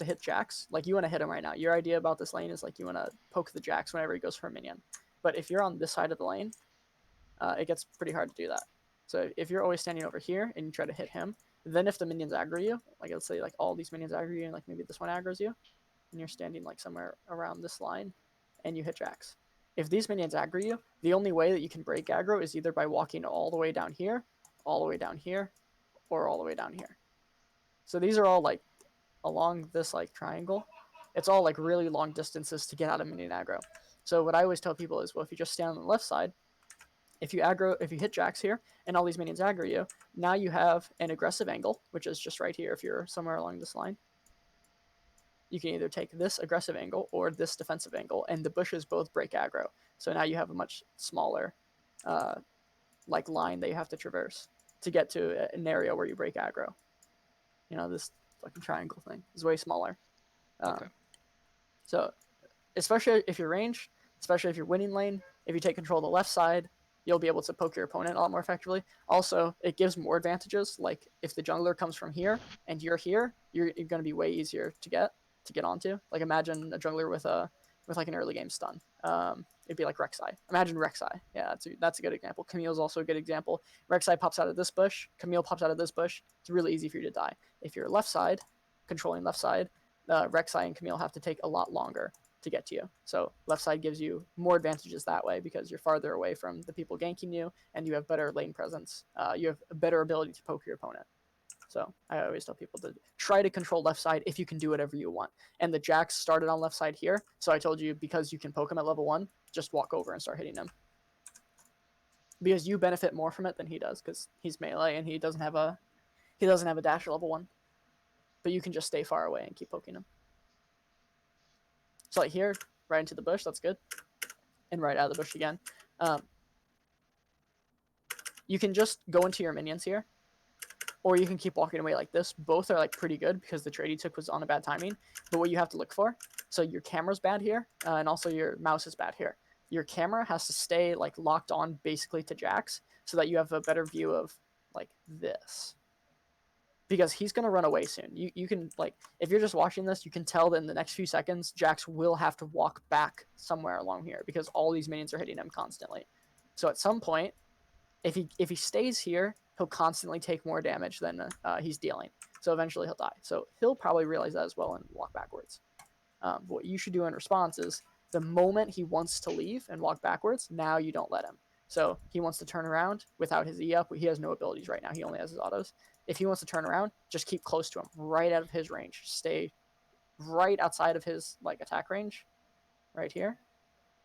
to hit jacks. Like you want to hit him right now. Your idea about this lane is like you want to poke the jacks whenever he goes for a minion. But if you're on this side of the lane, it gets pretty hard to do that. So if you're always standing over here and you try to hit him, then if the minions aggro you, like let's say like all these minions aggro you and like maybe this one aggroes you, and you're standing like somewhere around this line, and you hit jacks. If these minions aggro you, the only way that you can break aggro is either by walking all the way down here, all the way down here, or all the way down here. So these are all like along this like triangle. It's all like really long distances to get out of minion aggro. So what I always tell people is, well, if you just stand on the left side, if you hit jacks here and all these minions aggro you, now you have an aggressive angle, which is just right here if you're somewhere along this line. You can either take this aggressive angle or this defensive angle, and the bushes both break aggro. So now you have a much smaller like line that you have to traverse to get to an area where you break aggro. You know, this fucking triangle thing is way smaller. Okay. So especially if you're ranged, especially if you're winning lane, if you take control of the left side, you'll be able to poke your opponent a lot more effectively. Also, it gives more advantages. Like if the jungler comes from here and you're here, you're going to be way easier to get onto. Like imagine a jungler with like an early game stun. It'd be like Rek'Sai. Imagine Rek'Sai. Yeah, that's a good example. Camille's also a good example. Rek'Sai pops out of this bush. Camille pops out of this bush. It's really easy for you to die. If you're left side, controlling left side, Rek'Sai and Camille have to take a lot longer to get to you. So left side gives you more advantages that way because you're farther away from the people ganking you and you have better lane presence. You have a better ability to poke your opponent. So I always tell people to try to control left side if you can do whatever you want. And the jacks started on left side here. So I told you because you can poke him at level 1, just walk over and start hitting him. Because you benefit more from it than he does because he's melee and he doesn't have a dash at level 1. But you can just stay far away and keep poking him. So like here, right into the bush, that's good. And right out of the bush again. You can just go into your minions here, or you can keep walking away like this. Both are like pretty good because the trade you took was on a bad timing. But what you have to look for, so your camera's bad here, and also your mouse is bad here. Your camera has to stay like locked on basically to Jax so that you have a better view of like this. Because he's going to run away soon. You can, like, if you're just watching this, you can tell that in the next few seconds, Jax will have to walk back somewhere along here because all these minions are hitting him constantly. So at some point, if he stays here, he'll constantly take more damage than he's dealing. So eventually he'll die. So he'll probably realize that as well and walk backwards. What you should do in response is the moment he wants to leave and walk backwards, now you don't let him. So he wants to turn around without his E up. He has no abilities right now. He only has his autos. If he wants to turn around, just keep close to him, right out of his range. Stay right outside of his like attack range, right here.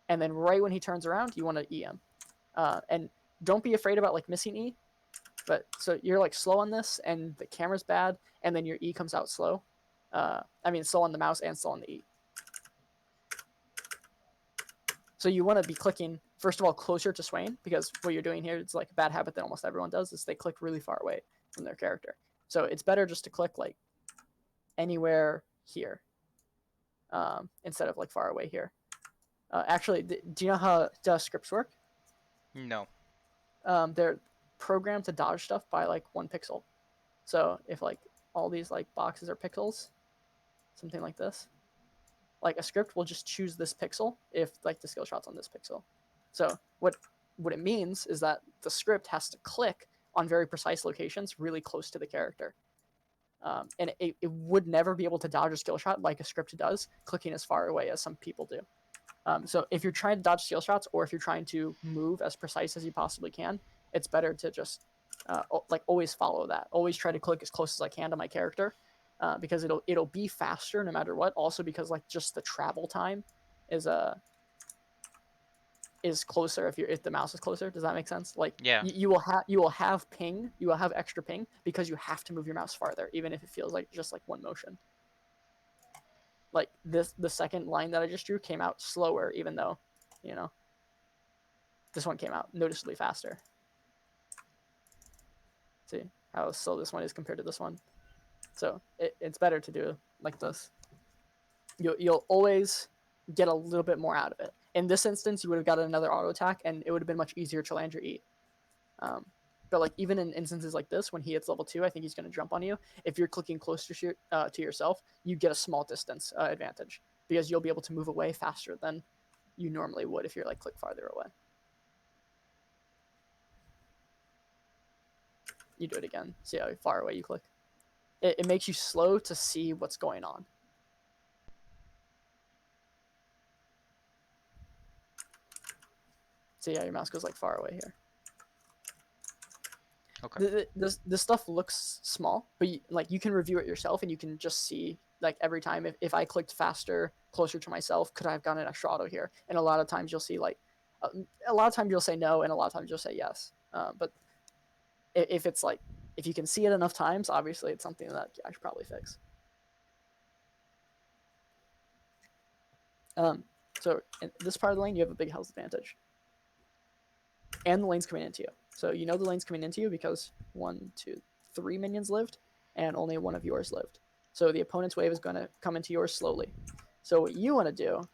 And then right when he turns around, you want to E him. And don't be afraid about like missing E. But so you're like slow on this, and the camera's bad, and then your E comes out slow. Slow on the mouse and slow on the E. So you want to be clicking, first of all, closer to Swain, because what you're doing here is like a bad habit that almost everyone does, is they click really far away from their character. So it's better just to click like anywhere here instead of like far away here. Actually, do you know how scripts work? No. They're programmed to dodge stuff by like 1 pixel. So if like all these like boxes are pixels, something like this, like a script will just choose this pixel if like the skill shot's on this pixel. So what it means is that the script has to click on very precise locations really close to the character. And it would never be able to dodge a skill shot like a script does, clicking as far away as some people do. So if you're trying to dodge skill shots, or if you're trying to move as precise as you possibly can, it's better to just like always follow that. Always try to click as close as I can to my character, because it'll be faster no matter what. Also because like just the travel time is closer if the mouse is closer. Does that make sense? Like Yeah. you will have ping, you will have extra ping because you have to move your mouse farther, even if it feels like just like one motion. Like the second line that I just drew came out slower, even though, you know, this one came out noticeably faster. See how slow this one is compared to this one. So it's better to do like this. You'll always get a little bit more out of it. In this instance, you would have got another auto attack, and it would have been much easier to land your E. But like even in instances like this, when he hits level 2, I think he's going to jump on you. If you're clicking closer to yourself, you get a small distance advantage because you'll be able to move away faster than you normally would if you're like click farther away. You do it again. See how far away you click. It makes you slow to see what's going on. See how your mouse goes like far away here. Okay. This stuff looks small, but you can review it yourself and you can just see like every time if I clicked faster, closer to myself, could I have gotten an extra auto here? And a lot of times you'll see like a lot of times you'll say no, and a lot of times you'll say yes. But if it's like if you can see it enough times, obviously it's something that I should probably fix. So in this part of the lane, you have a big health advantage, and the lane's coming into you. So you know the lane's coming into you because 1, 2, 3 minions lived, and only one of yours lived. So the opponent's wave is going to come into yours slowly. So what you want to do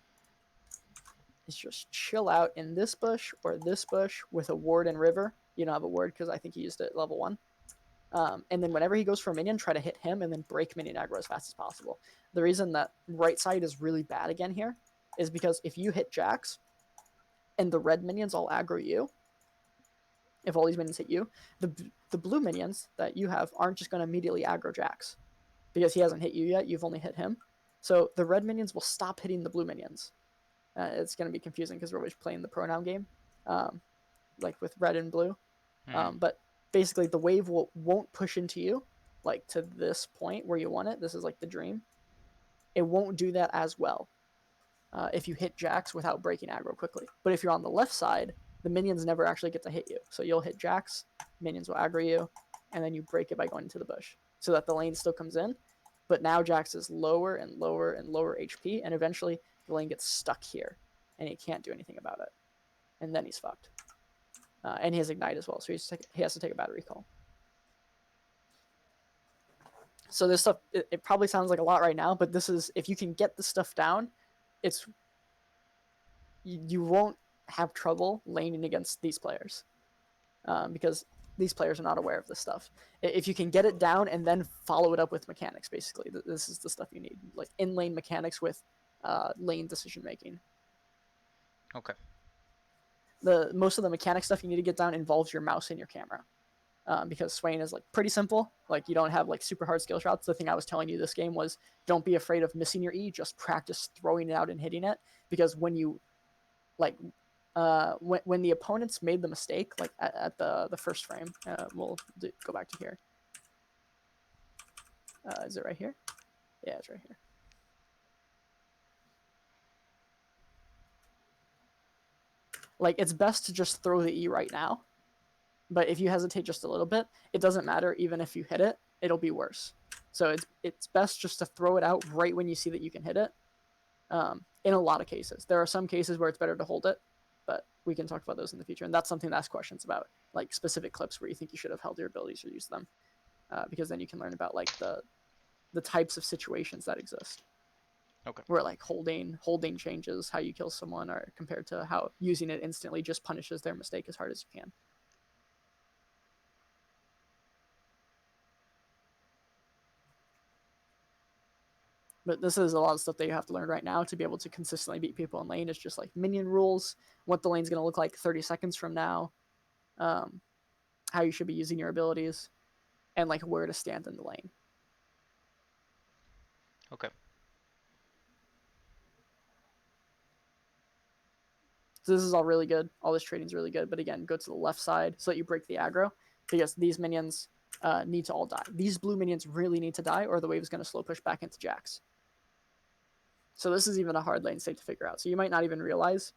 is just chill out in this bush or this bush with a ward and river. You don't have a ward because I think he used it at level 1. And then whenever he goes for a minion, try to hit him and then break minion aggro as fast as possible. The reason that right side is really bad again here is because if you hit Jax and the red minions all aggro you, if all these minions hit you, the blue minions that you have aren't just going to immediately aggro Jax because he hasn't hit you yet. You've only hit him. So the red minions will stop hitting the blue minions. It's going to be confusing because we're always playing the pronoun game, like with red and blue. But basically, the wave won't push into you, like to this point where you want it. This is like the dream. It won't do that as well if you hit Jax without breaking aggro quickly. But if you're on the left side, the minions never actually get to hit you. So you'll hit Jax, minions will aggro you, and then you break it by going into the bush so that the lane still comes in. But now Jax is lower and lower and lower HP, and eventually the lane gets stuck here, and he can't do anything about it. And then he's fucked. And he has Ignite as well, so he has to take a bad recall. So this stuff, it probably sounds like a lot right now, but this is, if you can get the stuff down, it's you won't have trouble laning against these players because these players are not aware of this stuff. If you can get it down and then follow it up with mechanics, basically, this is the stuff you need, like in-lane mechanics with lane decision making. Okay. Most of the mechanic stuff you need to get down involves your mouse and your camera. Because Swain is like pretty simple. Like you don't have like super hard skill shots. The thing I was telling you this game was don't be afraid of missing your E. Just practice throwing it out and hitting it. Because when you like when the opponents made the mistake, like at the first frame, we'll go back to here. Is it right here? Yeah, it's right here. Like it's best to just throw the E right now. But if you hesitate just a little bit, it doesn't matter. Even if you hit it, it'll be worse. So it's best just to throw it out right when you see that you can hit it. In a lot of cases, there are some cases where it's better to hold it, but we can talk about those in the future. And that's something to ask questions about, like specific clips where you think you should have held your abilities or used them, because then you can learn about like the types of situations that exist. Okay. Where like holding changes how you kill someone, or compared to how using it instantly just punishes their mistake as hard as you can. But this is a lot of stuff that you have to learn right now to be able to consistently beat people in lane. It's just like minion rules, what the lane's going to look like 30 seconds from now, how you should be using your abilities, and like where to stand in the lane. Okay. So this is all really good. All this trading is really good. But again, go to the left side so that you break the aggro, because these minions need to all die. These blue minions really need to die, or the wave is going to slow push back into Jax. So this is even a hard lane state to figure out. So you might not even realize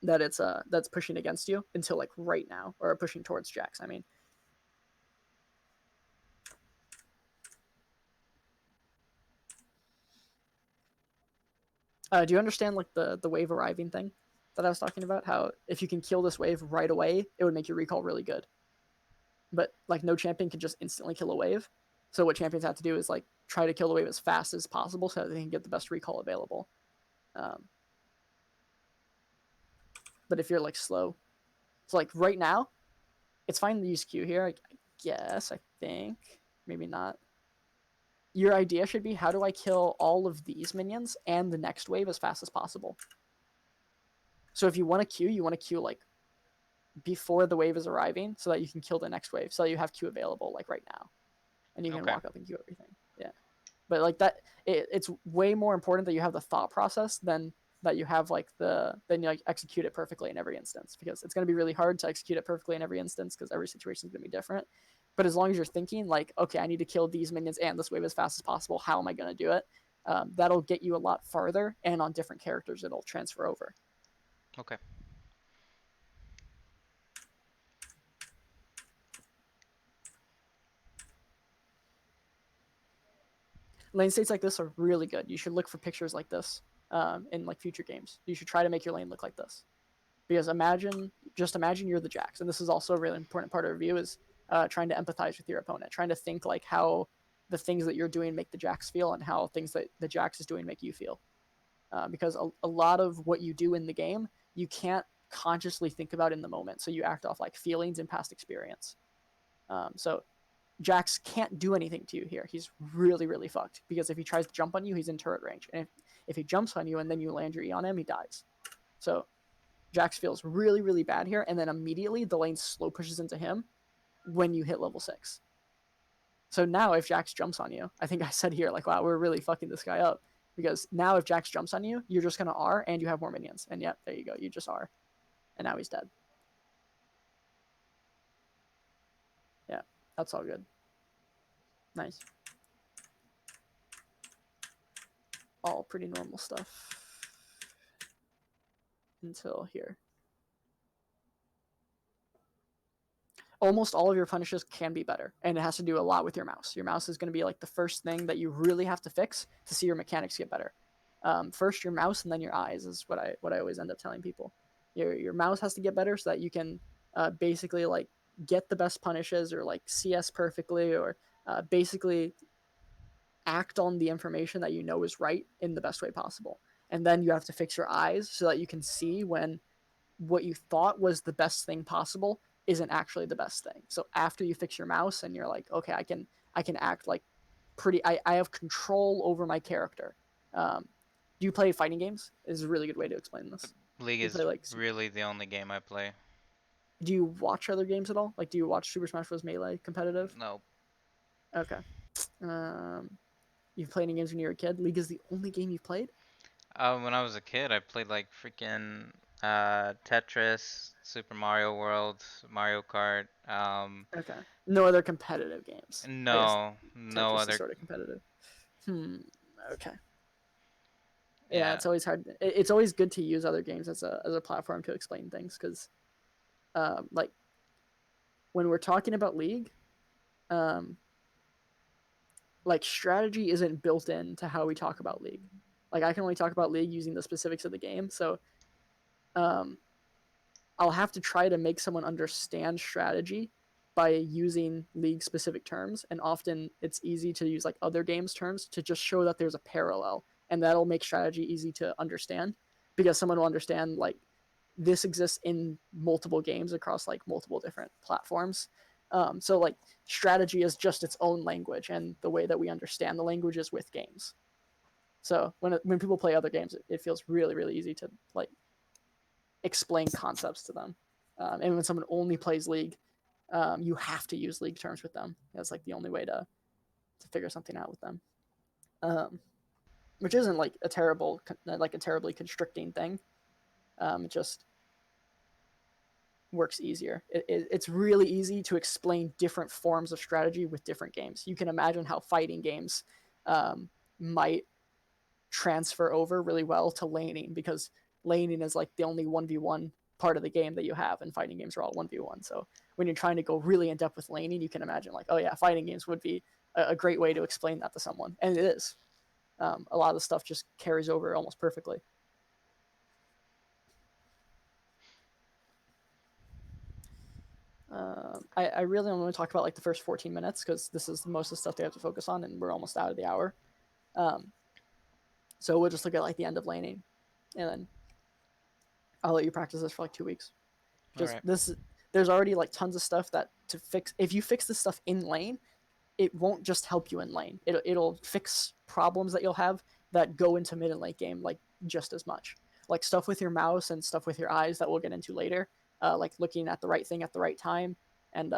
that it's that's pushing against you until like right now, or pushing towards Jax. I mean, do you understand like the wave arriving thing that I was talking about? How if you can kill this wave right away, it would make your recall really good. But like no champion can just instantly kill a wave. So what champions have to do is like try to kill the wave as fast as possible so that they can get the best recall available. But if you're like slow, so like right now, It's fine to use Q here, I guess. I think maybe not. Your idea should be, how do I kill all of these minions and the next wave as fast as possible? So if you want to Q, you want to Q like before the wave is arriving, so that you can kill the next wave, so that you have Q available like right now, and you can Okay. walk up and Q everything. Yeah, but like that, it's way more important that you have the thought process than that you have like then you like execute it perfectly in every instance, because it's going to be really hard to execute it perfectly in every instance because every situation is going to be different. But as long as you're thinking like, okay, I need to kill these minions and this wave as fast as possible, how am I going to do it? That'll get you a lot farther, and on different characters it'll transfer over. Okay. Lane states like this are really good. You should look for pictures like this in like future games. You should try to make your lane look like this, because just imagine you're the Jax, and this is also a really important part of review, is trying to empathize with your opponent, trying to think like how the things that you're doing make the Jax feel, and how things that the Jax is doing make you feel. Because a lot of what you do in the game, you can't consciously think about in the moment, so you act off like feelings and past experience. So Jax can't do anything to you here. He's really, really fucked, because if he tries to jump on you, he's in turret range. And if he jumps on you and then you land your E on him, he dies. So Jax feels really, really bad here, and then immediately the lane slow pushes into him when you hit level 6. So now if Jax jumps on you, I think I said here, like, wow, we're really fucking this guy up. Because now if Jax jumps on you, you're just going to R, and you have more minions. And yep, there you go. You just R. And now he's dead. Yeah, that's all good. Nice. All pretty normal stuff. Until here. Almost all of your punishes can be better, and it has to do a lot with your mouse. Your mouse is going to be like the first thing that you really have to fix to see your mechanics get better. First your mouse, and then your eyes is what I always end up telling people. Your mouse has to get better so that you can basically like get the best punishes, or like CS perfectly, or basically act on the information that you know is right in the best way possible. And then you have to fix your eyes so that you can see when what you thought was the best thing possible isn't actually the best thing. So after you fix your mouse and you're like, okay, I can act like I have control over my character. Do you play fighting games? Is a really good way to explain this. League Do you play is like really the only game I play. do you watch other games at all? Like, do you watch Super Smash Bros. Melee competitive? No. Okay. Um, you've played any games when you were a kid? League is the only game you've played? When I was a kid, I played like freaking Tetris, Super Mario World, Mario Kart. Okay. No other competitive games. I guess No, no Tetris is other. sort of competitive. Hmm. Okay. Yeah, Yeah. it's always hard. It's always good to use other games as a platform to explain things, because, like, when we're talking about League, um, like strategy isn't built into how we talk about League. Like, I can only talk about League using the specifics of the game, so um, I'll have to try to make someone understand strategy by using League specific terms, and often it's easy to use like other games terms to just show that there's a parallel, and that'll make strategy easy to understand, because someone will understand like this exists in multiple games across like multiple different platforms. So like strategy is just its own language, and the way that we understand the language is with games. So when people play other games, it feels really, really easy to like explain concepts to them. And when someone only plays League, you have to use League terms with them. That's like the only way to figure something out with them. Which isn't like a terribly constricting thing. It just works easier. It's really easy to explain different forms of strategy with different games. You can imagine how fighting games might transfer over really well to laning, because laning is like the only 1v1 part of the game that you have, and fighting games are all 1v1. So when you're trying to go really in depth with laning, you can imagine like, oh yeah, fighting games would be a great way to explain that to someone, and it is. A lot of the stuff just carries over almost perfectly. I really only want to talk about like the first 14 minutes, because this is most of the stuff they have to focus on, and we're almost out of the hour. Um, so we'll just look at like the end of laning, and then I'll let you practice this for like 2 weeks. All Just right. this there's already like tons of stuff that to fix. If you fix this stuff in lane, it won't just help you in lane. It'll fix problems that you'll have that go into mid and late game like just as much. Like stuff with your mouse and stuff with your eyes that we'll get into later. Like looking at the right thing at the right time and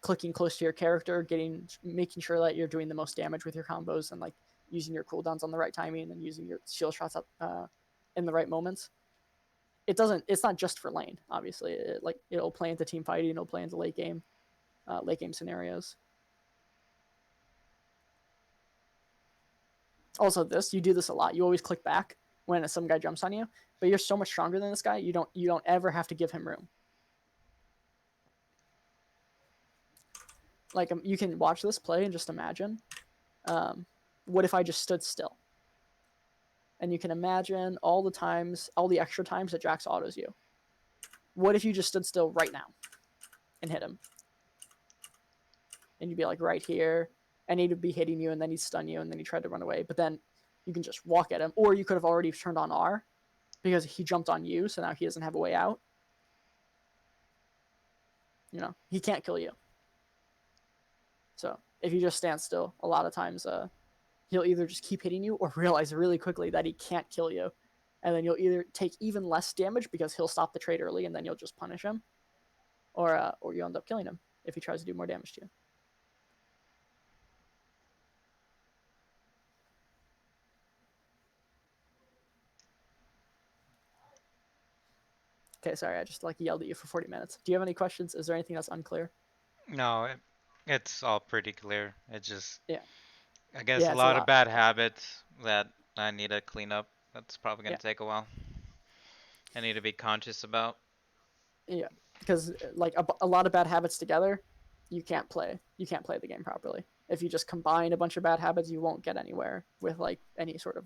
clicking close to your character, making sure that you're doing the most damage with your combos and like using your cooldowns on the right timing and using your shield shots up in the right moments. It's not just for lane, obviously. It'll play into team fighting, it'll play into late game scenarios. Also, you do this a lot. You always click back when some guy jumps on you, but you're so much stronger than this guy. You don't ever have to give him room. Like you can watch this play and just imagine, what if I just stood still? And you can imagine all the extra times that Jax autos you. What if you just stood still right now and hit him? And you'd be like right here, and he'd be hitting you, and then he'd stun you, and then he tried to run away. But then you can just walk at him, or you could have already turned on R because he jumped on you, so now he doesn't have a way out. You know, he can't kill you. So if you just stand still, a lot of times he'll either just keep hitting you or realize really quickly that he can't kill you. And then you'll either take even less damage because he'll stop the trade early and then you'll just punish him, or you end up killing him if he tries to do more damage to you. Okay, sorry, I just like yelled at you for 40 minutes. Do you have any questions? Is there anything that's unclear? No, it's all pretty clear. It just, Yeah. I guess Yeah, a it's a lot of lot. bad habits that I need to clean up. That's probably gonna Yeah. take a while. I need to be conscious about. Yeah, because like a lot of bad habits together, you can't play the game properly. If you just combine a bunch of bad habits, you won't get anywhere with like any sort of,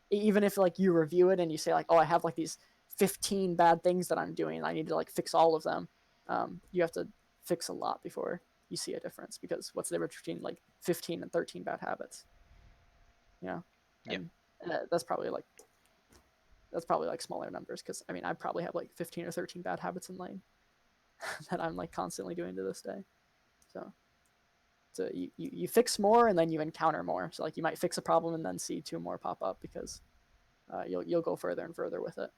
even if like you review it and you say like, oh, I have like these 15 bad things that I'm doing and I need to like fix all of them. You have to fix a lot before you see a difference, because what's the difference between like 15 and 13 bad habits? You know, and that's probably like smaller numbers, because I mean I probably have like 15 or 13 bad habits in lane that I'm like constantly doing to this day. So you fix more and then you encounter more. So like you might fix a problem and then see two more pop up, because you'll go further and further with it.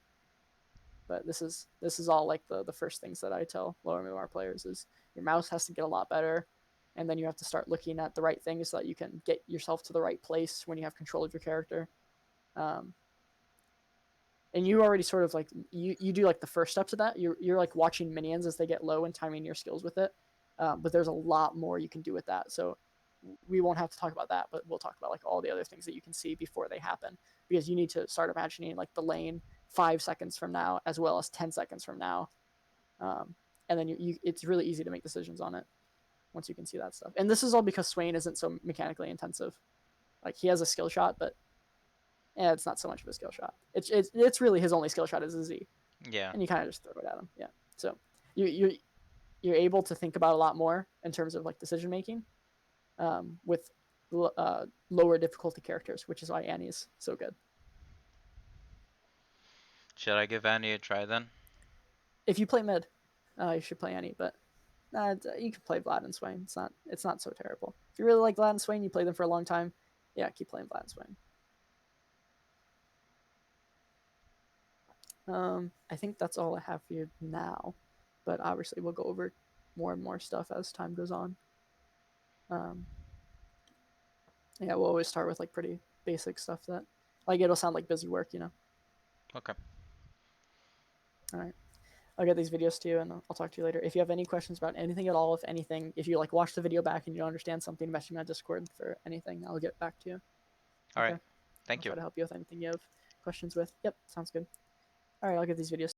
But this is all like the first things that I tell lower MMR players is your mouse has to get a lot better, and then you have to start looking at the right things so that you can get yourself to the right place when you have control of your character. And you already sort of like you do like the first steps of that. You're like watching minions as they get low and timing your skills with it. But there's a lot more you can do with that. So we won't have to talk about that, but we'll talk about like all the other things that you can see before they happen, because you need to start imagining like the lane 5 seconds from now as well as 10 seconds from now. And then it's really easy to make decisions on it once you can see that stuff. And this is all because Swain isn't so mechanically intensive. Like he has a skill shot, but it's not so much of a skill shot. It's really his only skill shot is a Z. Yeah. And you kind of just throw it at him. Yeah. So you're able to think about a lot more in terms of like decision making, with lower difficulty characters, which is why Annie is so good. Should I give Annie a try then? If you play mid, you should play Annie, but you can play Vlad and Swain. It's not so terrible. If you really like Vlad and Swain, you play them for a long time. Yeah, keep playing Vlad and Swain. I think that's all I have for you now, but obviously we'll go over more and more stuff as time goes on. Yeah, we'll always start with like pretty basic stuff that like it'll sound like busy work, you know. Okay. All right. I'll get these videos to you and I'll talk to you later. If you have any questions about anything at all, if you like watch the video back and you don't understand something, message me on Discord for anything. I'll get back to you. All right. I'll Thank you. try to help you with anything you have questions with. Yep, sounds good. All right, I'll get these videos